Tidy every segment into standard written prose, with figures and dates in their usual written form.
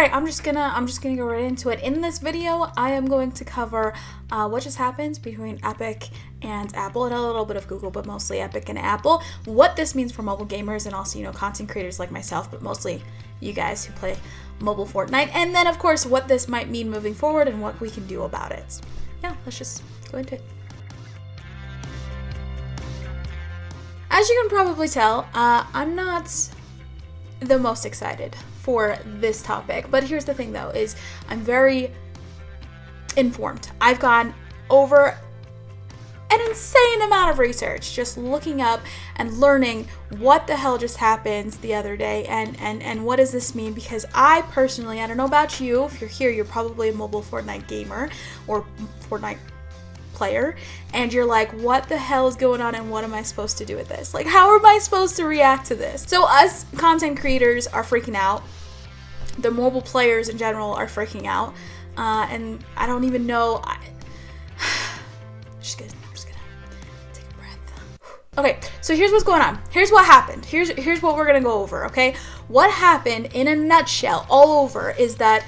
Alright, I'm just gonna go right into it. In this video, I am going to cover what just happened between Epic and Apple, and a little bit of Google, but mostly Epic and Apple. What this means for mobile gamers and also, content creators like myself, but mostly you guys who play mobile Fortnite. And then, of course, what this might mean moving forward and what we can do about it. Yeah, let's just go into it. As you can probably tell, I'm not the most excited for this topic, but here's the thing though, is I'm very informed. I've gone over an insane amount of research just looking up and learning what the hell just happened the other day and what does this mean, because I personally, I don't know about you, if you're here, you're probably a mobile Fortnite gamer or Fortnite player, and you're like, what the hell is going on and what am I supposed to do with this? Like, how am I supposed to react to this? So us content creators are freaking out. The mobile players in general are freaking out. And I don't even know. I'm just gonna take a breath. Okay, so here's what's going on. Here's what happened. Here's what we're gonna go over, okay? What happened in a nutshell all over is that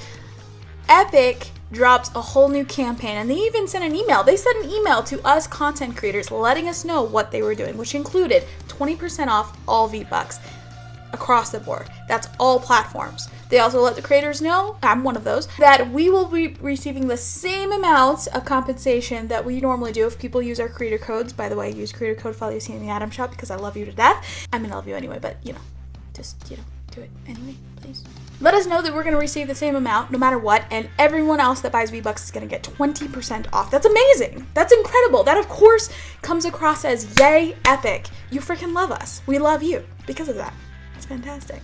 Epic dropped a whole new campaign, and they even sent an email. They sent an email to us content creators letting us know what they were doing, which included 20% off all V-Bucks across the board. That's all platforms. They also let the creators know, I'm one of those, that we will be receiving the same amount of compensation that we normally do if people use our creator codes. By the way, use creator code follow you see in the Atom Shop because I love you to death. I mean, I love you anyway, but just, do it anyway, please. Let us know that we're going to receive the same amount no matter what, and everyone else that buys V-Bucks is going to get 20% off. That's amazing. That's incredible. That, of course, comes across as, yay, Epic. You freaking love us. We love you because of that. It's fantastic.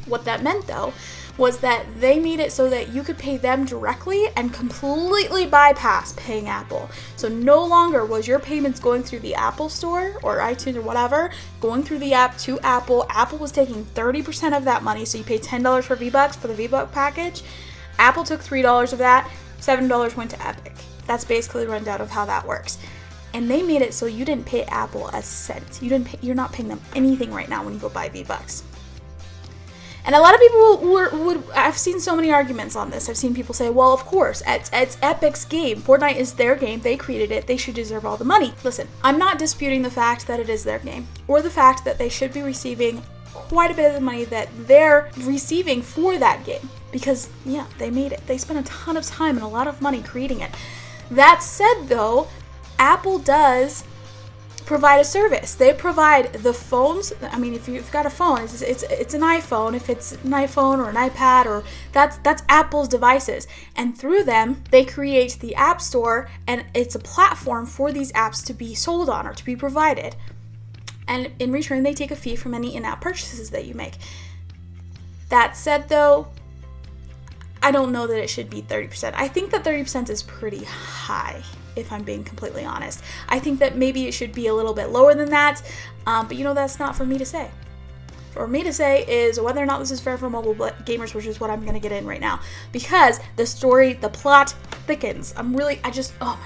What that meant, though, was that they made it so that you could pay them directly and completely bypass paying Apple. So no longer was your payments going through the Apple Store or iTunes or whatever, going through the app to Apple. Apple was taking 30% of that money, so you pay $10 for V-Bucks for the V-Buck package. Apple took $3 of that, $7 went to Epic. That's basically the rundown of how that works. And they made it so you didn't pay Apple a cent. You're not paying them anything right now when you go buy V-Bucks. And a lot of people I've seen so many arguments on this. I've seen people say, well, of course, it's Epic's game. Fortnite is their game. They created it. They should deserve all the money. Listen, I'm not disputing the fact that it is their game or the fact that they should be receiving quite a bit of the money that they're receiving for that game because, yeah, they made it. They spent a ton of time and a lot of money creating it. That said, though, Apple does provide a service. They provide the phones. I mean, if you've got a phone, it's an iPhone. If it's an iPhone or an iPad, or that's Apple's devices, and through them they create the App Store, and it's a platform for these apps to be sold on or to be provided. And in return, they take a fee from any in-app purchases that you make. That said, though, I don't know that it should be 30%. I think that 30% is pretty high, if I'm being completely honest. I think that maybe it should be a little bit lower than that, but that's not for me to say. For me to say is whether or not this is fair for mobile gamers, which is what I'm going to get in right now, because the plot thickens. Oh my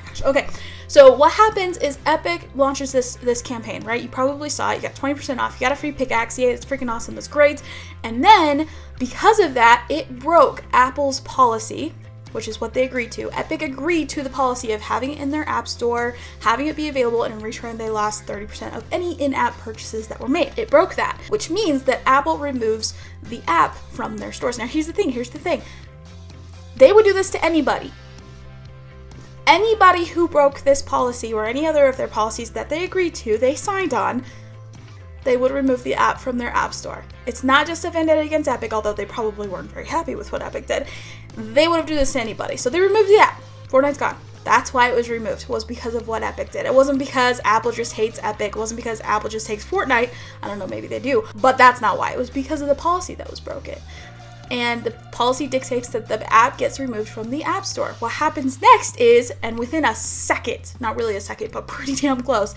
gosh. Okay, so what happens is Epic launches this campaign, right? You probably saw it. You got 20% off. You got a free pickaxe. Yeah, it's freaking awesome. That's great. And then, because of that, it broke Apple's policy, which is what they agreed to. Epic agreed to the policy of having it in their app store, having it be available, and in return they lost 30% of any in-app purchases that were made. It broke that, which means that Apple removes the app from their stores. Now here's the thing. They would do this to anybody. Anybody who broke this policy or any other of their policies that they agreed to, they signed on, they would remove the app from their app store. It's not just a vendetta against Epic, although they probably weren't very happy with what Epic did. They would have done this to anybody. So they removed the app. Fortnite's gone. That's why it was removed. It was because of what Epic did. It wasn't because Apple just hates Epic. It wasn't because Apple just hates Fortnite. I don't know, maybe they do. But that's not why. It was because of the policy that was broken. And the policy dictates that the app gets removed from the App Store. What happens next is, and within a second, not really a second, but pretty damn close,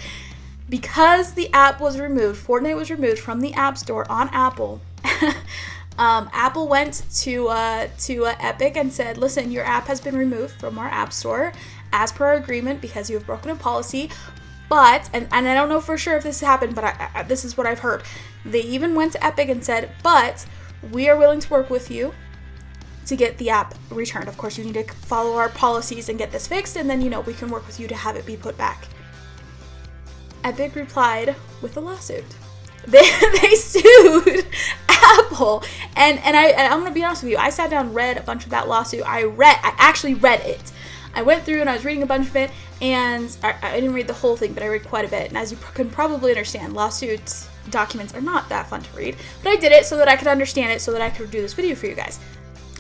because the app was removed, Fortnite was removed from the App Store on Apple, Apple went to Epic and said, listen, your app has been removed from our App Store as per our agreement because you have broken a policy. But, and I don't know for sure if this happened, but this is what I've heard. They even went to Epic and said, but we are willing to work with you to get the app returned. Of course, you need to follow our policies and get this fixed, and then, we can work with you to have it be put back. Epic replied with a lawsuit. They sued Apple, and I'm gonna be honest with you. I sat down and read a bunch of that lawsuit. I actually read it. I went through and I was reading a bunch of it, and I didn't read the whole thing, but I read quite a bit. And as you can probably understand, lawsuit documents are not that fun to read, but I did it so that I could understand it, so that I could do this video for you guys.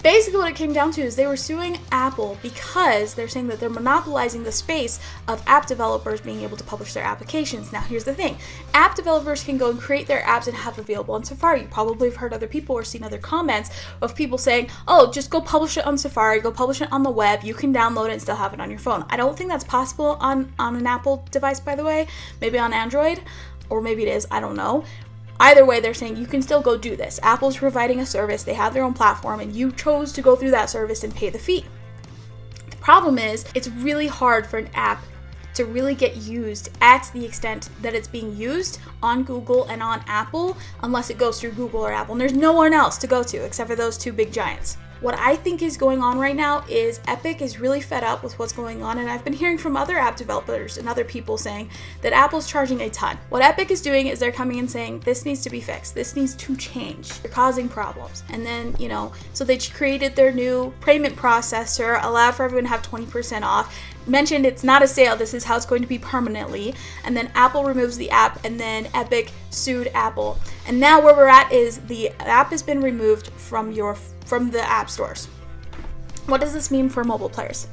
Basically, what it came down to is they were suing Apple because they're saying that they're monopolizing the space of app developers being able to publish their applications. Now, here's the thing. App developers can go and create their apps and have it available on Safari. You probably have heard other people or seen other comments of people saying, oh, just go publish it on Safari, go publish it on the web. You can download it and still have it on your phone. I don't think that's possible on an Apple device, by the way. Maybe on Android, or maybe it is. I don't know. Either way, they're saying you can still go do this. Apple's providing a service, they have their own platform, and you chose to go through that service and pay the fee. The problem is, it's really hard for an app to really get used at the extent that it's being used on Google and on Apple, unless it goes through Google or Apple. And there's no one else to go to except for those two big giants. What I think is going on right now is Epic is really fed up with what's going on, and I've been hearing from other app developers and other people saying that Apple's charging a ton. What Epic is doing is they're coming and saying, this needs to be fixed, this needs to change, you're causing problems. And then, so they created their new payment processor, allowed for everyone to have 20% off, mentioned it's not a sale, this is how it's going to be permanently, and then Apple removes the app, and then Epic sued Apple. And now where we're at is the app has been removed from the app stores. What does this mean for mobile players?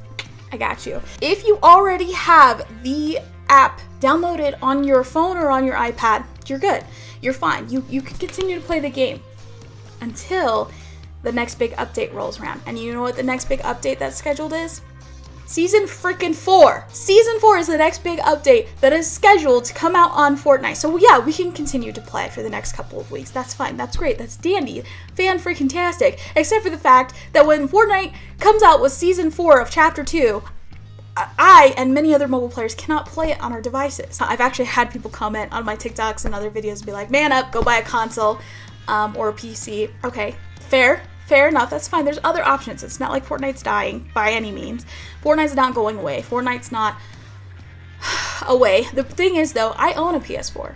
I got you. If you already have the app downloaded on your phone or on your iPad, you're good. You're fine. You can continue to play the game until the next big update rolls around. And you know what the next big update that's scheduled is? Season freaking 4. Season 4 is the next big update that is scheduled to come out on Fortnite. So yeah, we can continue to play for the next couple of weeks. That's fine. That's great. That's dandy. Fan-freaking-tastic. Except for the fact that when Fortnite comes out with Season 4 of Chapter 2, I and many other mobile players cannot play it on our devices. I've actually had people comment on my TikToks and other videos and be like, man up, go buy a console or a PC. Okay, Fair enough, that's fine. There's other options. It's not like Fortnite's dying by any means. Fortnite's not going away. Fortnite's not away. The thing is, though, I own a PS4.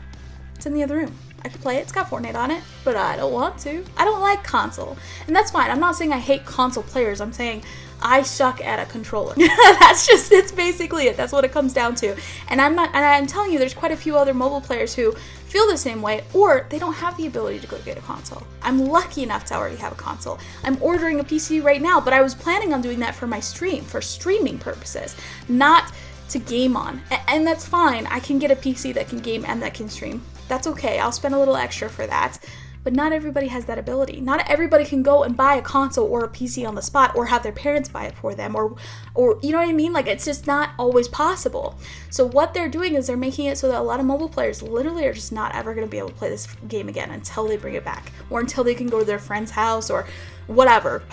It's in the other room. I could play it. It's got Fortnite on it, but I don't want to. I don't like console. And that's fine. I'm not saying I hate console players. I'm saying I suck at a controller. It's basically it. That's what it comes down to. And I'm telling you, there's quite a few other mobile players who feel the same way, or they don't have the ability to go get a console. I'm lucky enough to already have a console. I'm ordering a PC right now, but I was planning on doing that for my stream, for streaming purposes, not to game on. And that's fine. I can get a PC that can game and that can stream. That's okay. I'll spend a little extra for that. But not everybody has that ability. Not everybody can go and buy a console or a PC on the spot, or have their parents buy it for them, or you know what I mean? Like, it's just not always possible. So what they're doing is they're making it so that a lot of mobile players literally are just not ever going to be able to play this game again until they bring it back, or until they can go to their friend's house or whatever.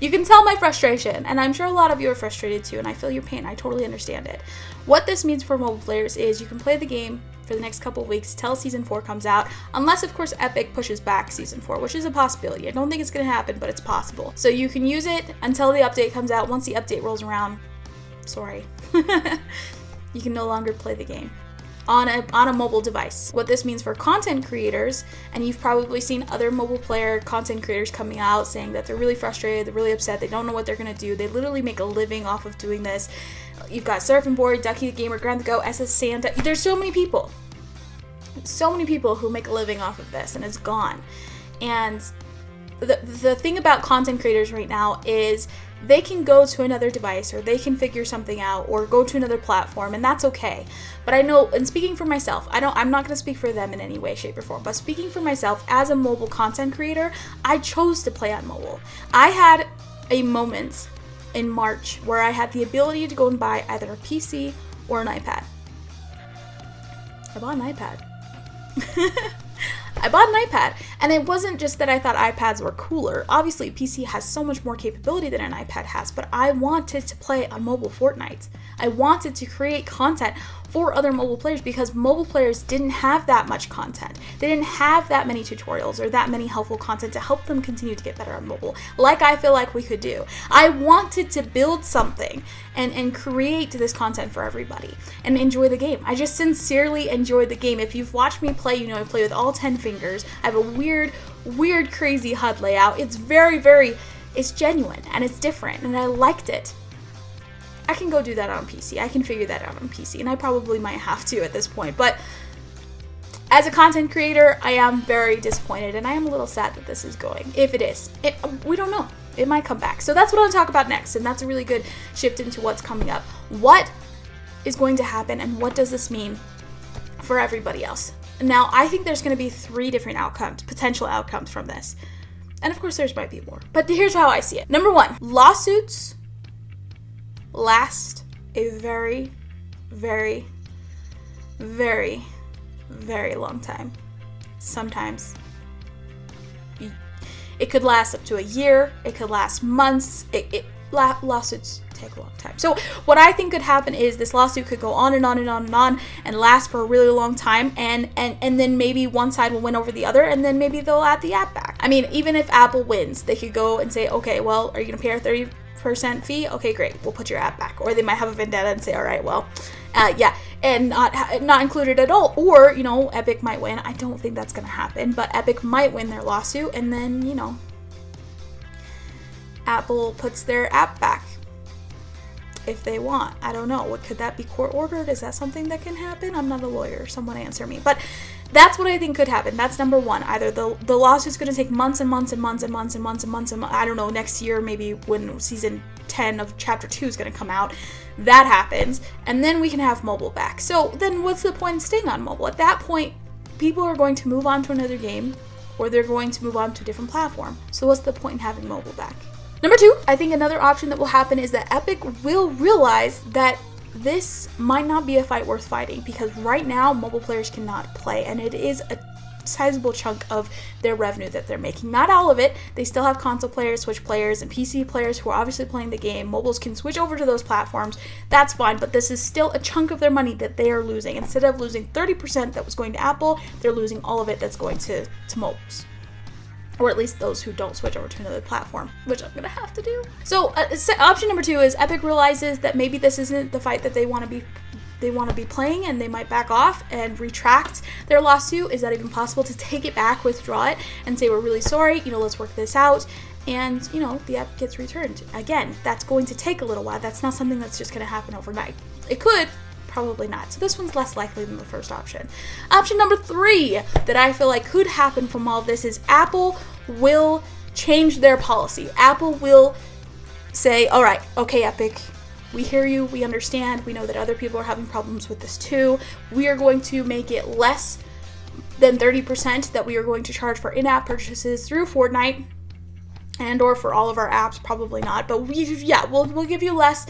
You can tell my frustration, and I'm sure a lot of you are frustrated too, and I feel your pain. I totally understand it. What this means for mobile players is you can play the game for the next couple of weeks till Season 4 comes out, unless of course Epic pushes back Season 4, which is a possibility. I don't think it's going to happen, but it's possible. So you can use it until the update comes out. Once the update rolls around, sorry, you can no longer play the game on a mobile device. What this means for content creators, and you've probably seen other mobile player content creators coming out saying that they're really frustrated, they're really upset, they don't know what they're going to do. They literally make a living off of doing this. You've got Surfing Board, Ducky the Gamer, Grand the Go, SS Santa. There's so many people who make a living off of this, and it's gone. And the thing about content creators right now is they can go to another device, or they can figure something out, or go to another platform, and that's okay. But I know, and speaking for myself, I'm not going to speak for them in any way, shape, or form, but speaking for myself as a mobile content creator, I chose to play on mobile. I had a moment in March where I had the ability to go and buy either a PC or an iPad. I bought an iPad. I bought an iPad, and it wasn't just that I thought iPads were cooler. Obviously, PC has so much more capability than an iPad has, but I wanted to play on mobile Fortnite. I wanted to create content for other mobile players, because mobile players didn't have that much content. They didn't have that many tutorials or that many helpful content to help them continue to get better on mobile, like I feel like we could do. I wanted to build something and create this content for everybody and enjoy the game. I just sincerely enjoyed the game. If you've watched me play, you know I play with all 10 fingers. I have a weird, crazy HUD layout. It's it's genuine and it's different, and I liked it. I can go do that on PC. I can figure that out on PC, and I probably might have to at this point. But as a content creator, I am very disappointed, and I am a little sad that this is going. If it is, we don't know. It might come back. So that's what I'll talk about next, and that's a really good shift into what's coming up. What is going to happen, and what does this mean for everybody else? Now, I think there's going to be 3 different potential outcomes from this. And of course, there's might be more. But here's how I see it. Number 1, lawsuits last a very, very, very, very long time. Sometimes it could last up to a year. It could last months. Lawsuits take a long time. So what I think could happen is this lawsuit could go on and on and on and on and last for a really long time, and then maybe one side will win over the other, and then maybe they'll add the app back. I mean, even if Apple wins, they could go and say, okay, well, are you going to pay our 30% fee? Okay, great, we'll put your app back. Or they might have a vendetta and say, all right, well, yeah, and not included at all. Or, you know, Epic might win. I don't think that's going to happen, but Epic might win their lawsuit, and then, you know, Apple puts their app back if they want. I don't know. Could that be court ordered? Is that something that can happen? I'm not a lawyer. Someone answer me. But that's what I think could happen. That's number 1. Either the lawsuit's going to take months and months and months and months and months and months and I don't know, next year, maybe when season 10 of chapter 2 is going to come out, that happens, and then we can have mobile back. So then what's the point in staying on mobile? At that point, people are going to move on to another game, or they're going to move on to a different platform. So what's the point in having mobile back? Number 2, I think another option that will happen is that Epic will realize that this might not be a fight worth fighting, because right now mobile players cannot play, and it is a sizable chunk of their revenue that they're making. Not all of it. They still have console players, Switch players, and PC players who are obviously playing the game. Mobiles can switch over to those platforms. That's fine, but this is still a chunk of their money that they are losing. Instead of losing 30% that was going to Apple, they're losing all of it that's going to mobiles. Or at least those who don't switch over to another platform, which I'm going to have to do. So option number 2 is Epic realizes that maybe this isn't the fight that they want to be playing, and they might back off and retract their lawsuit. Is that even possible, to take it back, withdraw it, and say, we're really sorry, you know, let's work this out, and, you know, the app gets returned. Again, that's going to take a little while. That's not something that's just going to happen overnight. It could, probably not. So this one's less likely than the first option. Option number 3 that I feel like could happen from all of this is Apple will change their policy. Apple will say, all right, okay, Epic, we hear you, we understand, we know that other people are having problems with this too. We are going to make it less than 30% that we are going to charge for in-app purchases through Fortnite, and or for all of our apps, probably not, but we'll give you less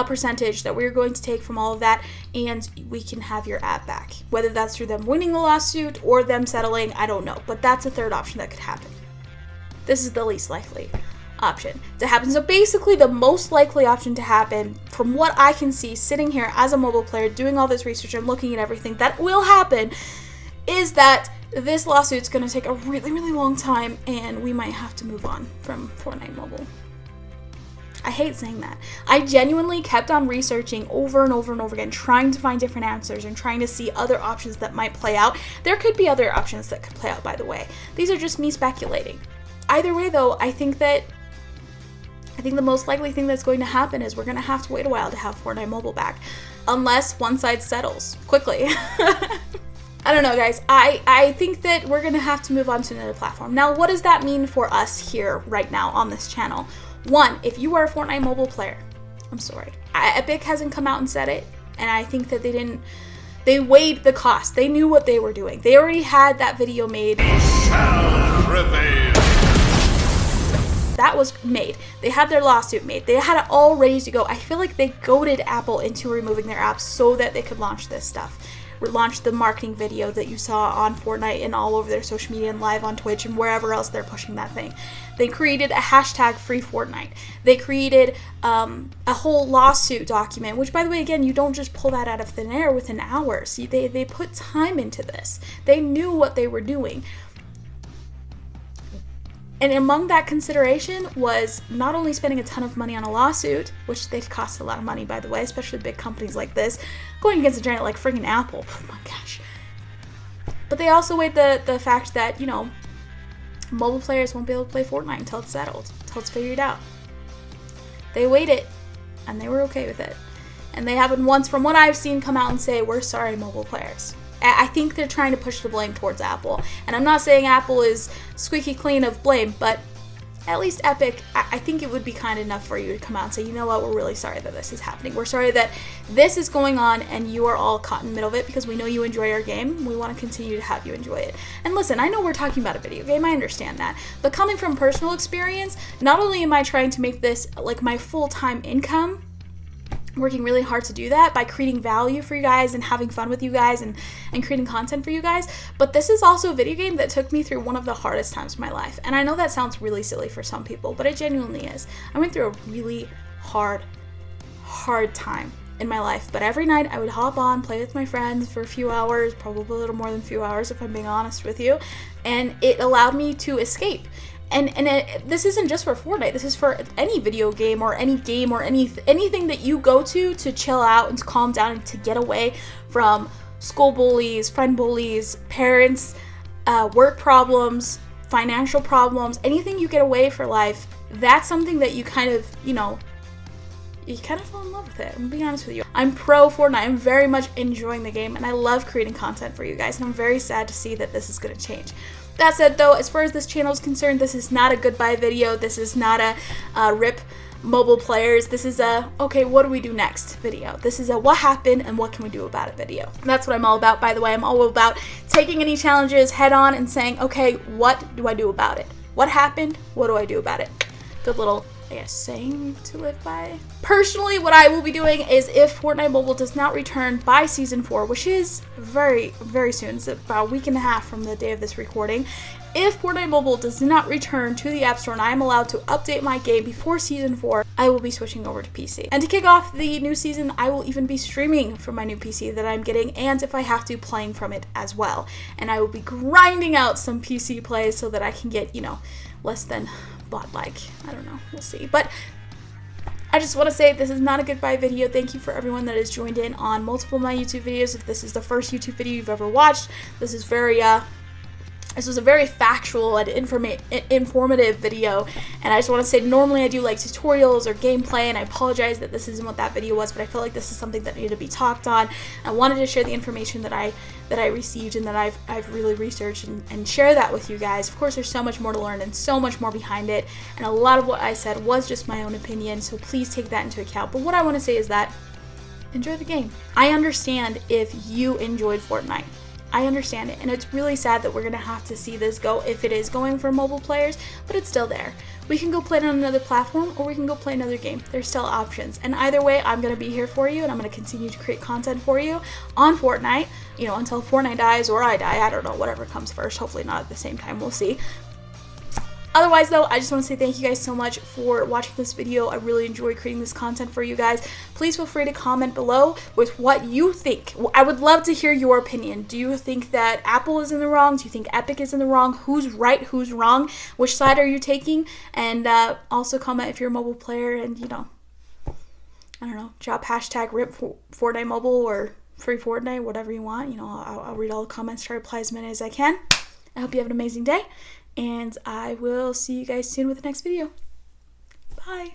percentage that we're going to take from all of that, and we can have your app back. Whether that's through them winning the lawsuit or them settling, I don't know, but that's a third option that could happen. This is the least likely option to happen. So basically the most likely option to happen, from what I can see sitting here as a mobile player doing all this research and looking at everything that will happen, is that this lawsuit's going to take a really, really long time, and we might have to move on from Fortnite Mobile. I hate saying that. I genuinely kept on researching over and over and over again, trying to find different answers and trying to see other options that might play out. There could be other options that could play out, by the way. These are just me speculating. Either way, though, I think the most likely thing that's going to happen is we're going to have to wait a while to have Fortnite Mobile back, unless one side settles quickly. I don't know, guys. I think that we're going to have to move on to another platform. Now, what does that mean for us here right now on this channel? 1, if you are a Fortnite Mobile player, I'm sorry. Epic hasn't come out and said it, and I think that they weighed the cost. They knew what they were doing. They already had that video made. That was made. They had their lawsuit made. They had it all ready to go. I feel like they goaded Apple into removing their apps so that they could launch this stuff. launched the marketing video that you saw on Fortnite and all over their social media and live on Twitch and wherever else they're pushing that thing. They created a hashtag free Fortnite. They created a whole lawsuit document, which, by the way, again, you don't just pull that out of thin air within hours. See, they put time into this. They knew what they were doing. And among that consideration was not only spending a ton of money on a lawsuit, which they cost a lot of money, by the way, especially big companies like this, going against a giant like friggin' Apple. Oh my gosh. But they also weighed the fact that, you know, mobile players won't be able to play Fortnite until it's settled, until it's figured out. They weighed it, and they were okay with it. And they haven't once, from what I've seen, come out and say, we're sorry, mobile players. I think they're trying to push the blame towards Apple. And I'm not saying Apple is squeaky clean of blame, but at least Epic, I think it would be kind enough for you to come out and say, you know what, we're really sorry that this is happening. We're sorry that this is going on and you are all caught in the middle of it because we know you enjoy our game. We want to continue to have you enjoy it. And listen, I know we're talking about a video game. I understand that. But coming from personal experience, not only am I trying to make this like my full-time income, working really hard to do that by creating value for you guys and having fun with you guys and creating content for you guys, but this is also a video game that took me through one of the hardest times of my life. And I know that sounds really silly for some people, but it genuinely is. I went through a really hard time in my life, but every night I would hop on, play with my friends for a few hours, probably a little more than a few hours if I'm being honest with you, and it allowed me to escape. And this isn't just for Fortnite. This is for any video game or anything that you go to chill out and to calm down and to get away from school bullies, friend bullies, parents, work problems, financial problems, anything you get away for life. That's something that you kind of, you kind of fall in love with it. I'm gonna be honest with you. I'm pro Fortnite. I'm very much enjoying the game and I love creating content for you guys. And I'm very sad to see that this is gonna change. That said, though, as far as this channel is concerned, this is not a goodbye video. This is not a rip mobile players. This is a, okay, what do we do next video. This is a what happened and what can we do about it video. And that's what I'm all about, by the way. I'm all about taking any challenges head on and saying, okay, what do I do about it? What happened? What do I do about it? Good little, I guess, saying to live by. Personally, what I will be doing is if Fortnite Mobile does not return by Season 4, which is very, very soon, it's about a week and a half from the day of this recording, if Fortnite Mobile does not return to the App Store and I am allowed to update my game before Season 4, I will be switching over to PC. And to kick off the new season, I will even be streaming from my new PC that I'm getting, and if I have to, playing from it as well. And I will be grinding out some PC plays so that I can get, less than bot-like. I don't know. We'll see. But I just want to say this is not a goodbye video. Thank you for everyone that has joined in on multiple of my YouTube videos. If this is the first YouTube video you've ever watched, this is this was a very factual and informative video, and I just want to say normally I do like tutorials or gameplay, and I apologize that this isn't what that video was, but I feel like this is something that needed to be talked on. I wanted to share the information that I received and that I've really researched and share that with you guys. Of course, there's so much more to learn and so much more behind it, and a lot of what I said was just my own opinion, so please take that into account. But what I want to say is that enjoy the game. I understand if you enjoyed Fortnite. I understand it, and it's really sad that we're going to have to see this go if it is going for mobile players, but it's still there. We can go play it on another platform, or we can go play another game. There's still options, and either way, I'm going to be here for you, and I'm going to continue to create content for you on Fortnite, until Fortnite dies or I die. I don't know, whatever comes first. Hopefully not at the same time. We'll see. Otherwise, though, I just want to say thank you guys so much for watching this video. I really enjoy creating this content for you guys. Please feel free to comment below with what you think. I would love to hear your opinion. Do you think that Apple is in the wrong? Do you think Epic is in the wrong? Who's right? Who's wrong? Which side are you taking? And also comment if you're a mobile player and, I don't know, drop hashtag RIP Fortnite Mobile or Free Fortnite, whatever you want. I'll read all the comments, try to reply as many as I can. I hope you have an amazing day. And I will see you guys soon with the next video. Bye.